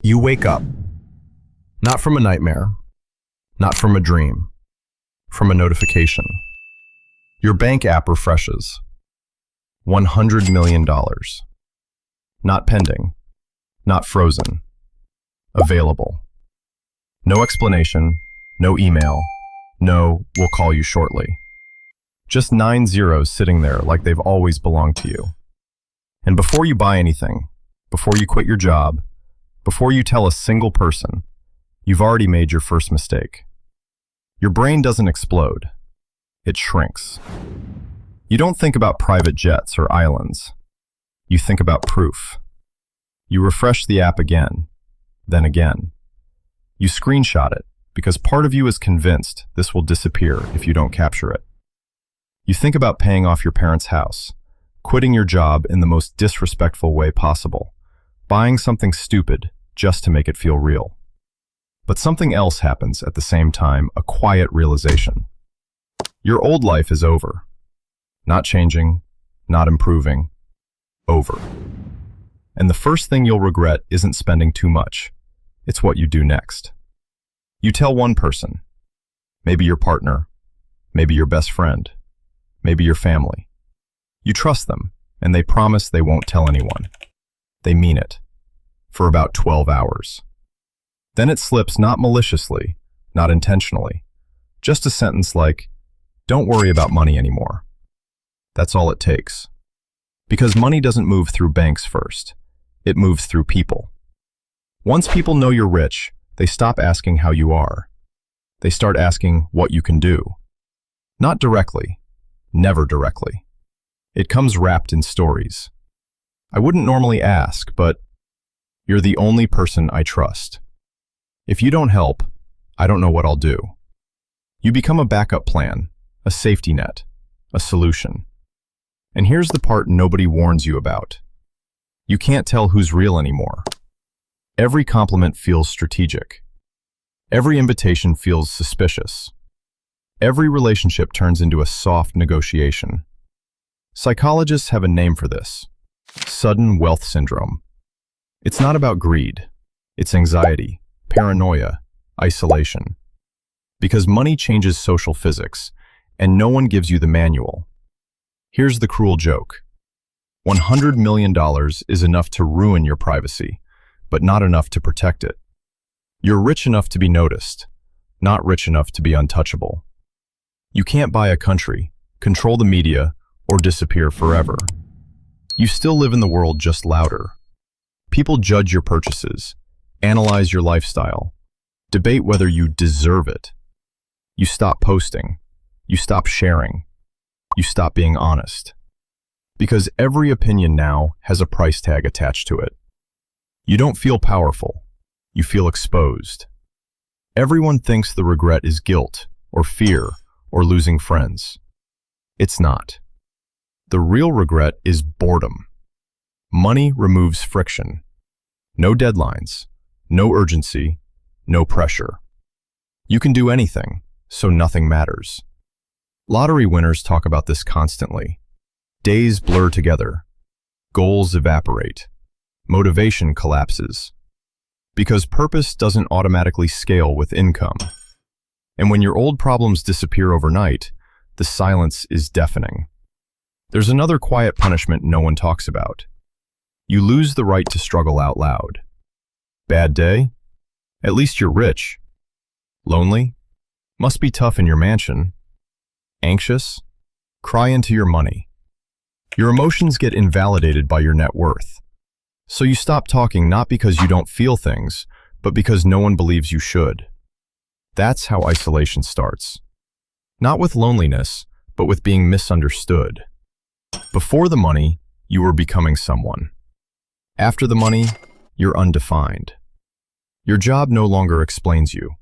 You wake up, not from a nightmare, not from a dream, from a notification. Your bank app refreshes. $100 million. Not pending, not frozen. Available. No explanation, no email, no, we'll call you shortly. Just 9 zeros sitting there like they've always belonged to you. And before you buy anything, before you quit your job, before you tell a single person, you've already made your first mistake. Your brain doesn't explode. It shrinks. You don't think about private jets or islands. You think about proof. You refresh the app again, then again. You screenshot it because part of you is convinced this will disappear if you don't capture it. You think about paying off your parents' house, quitting your job in the most disrespectful way possible, buying something stupid just to make it feel real. But something else happens at the same time, a quiet realization. Your old life is over. Not changing, not improving, over. And the first thing you'll regret isn't spending too much. It's what you do next. You tell one person, maybe your partner, maybe your best friend, maybe your family. You trust them, and they promise they won't tell anyone. They mean it. For about 12 hours. Then it slips not maliciously, not intentionally. Just a sentence like, "Don't worry about money anymore." That's all it takes. Because money doesn't move through banks first. It moves through people. Once people know you're rich, they stop asking how you are. They start asking what you can do. Not directly. Never directly. It comes wrapped in stories. I wouldn't normally ask, but you're the only person I trust. If you don't help, I don't know what I'll do. You become a backup plan, a safety net, a solution. And here's the part nobody warns you about. You can't tell who's real anymore. Every compliment feels strategic. Every invitation feels suspicious. Every relationship turns into a soft negotiation. Psychologists have a name for this: sudden wealth syndrome. It's not about greed. It's anxiety, paranoia, isolation. Because money changes social physics, and no one gives you the manual. Here's the cruel joke. $100 million is enough to ruin your privacy, but not enough to protect it. You're rich enough to be noticed, not rich enough to be untouchable. You can't buy a country, control the media, or disappear forever. You still live in the world, just louder. People judge your purchases, analyze your lifestyle, debate whether you deserve it. You stop posting, you stop sharing, you stop being honest. Because every opinion now has a price tag attached to it. You don't feel powerful, you feel exposed. Everyone thinks the regret is guilt, or fear, or losing friends. It's not. The real regret is boredom. Money removes friction. No deadlines, no urgency, no pressure. You can do anything, so nothing matters. Lottery winners talk about this constantly. Days blur together. Goals evaporate. Motivation collapses. Because purpose doesn't automatically scale with income. And when your old problems disappear overnight, the silence is deafening. There's another quiet punishment no one talks about. You lose the right to struggle out loud. Bad day? At least you're rich. Lonely? Must be tough in your mansion. Anxious? Cry into your money. Your emotions get invalidated by your net worth. So you stop talking not because you don't feel things, but because no one believes you should. That's how isolation starts. Not with loneliness, but with being misunderstood. Before the money, you were becoming someone. After the money, you're undefined. Your job no longer explains you.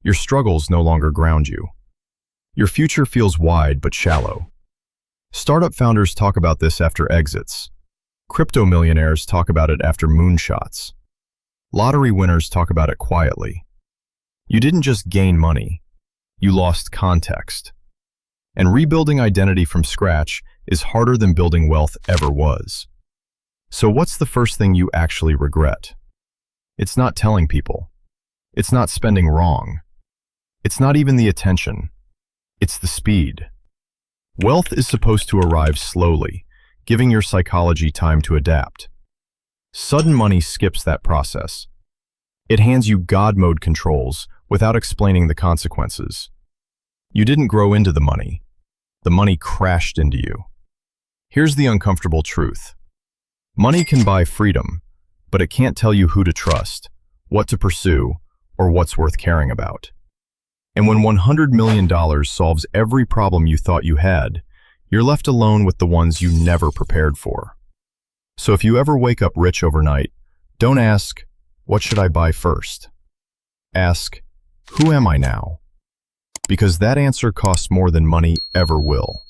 Your struggles no longer ground you. Your future feels wide but shallow. Startup founders talk about this after exits. Crypto millionaires talk about it after moonshots. Lottery winners talk about it quietly. You didn't just gain money, you lost context. And rebuilding identity from scratch is harder than building wealth ever was. So what's the first thing you actually regret? It's not telling people. It's not spending wrong. It's not even the attention. It's the speed. Wealth is supposed to arrive slowly, giving your psychology time to adapt. Sudden money skips that process. It hands you God mode controls without explaining the consequences. You didn't grow into the money. The money crashed into you. Here's the uncomfortable truth. Money can buy freedom, but it can't tell you who to trust, what to pursue, or what's worth caring about. And when $100 million solves every problem you thought you had, you're left alone with the ones you never prepared for. So if you ever wake up rich overnight, don't ask, what should I buy first? Ask, who am I now? Because that answer costs more than money ever will.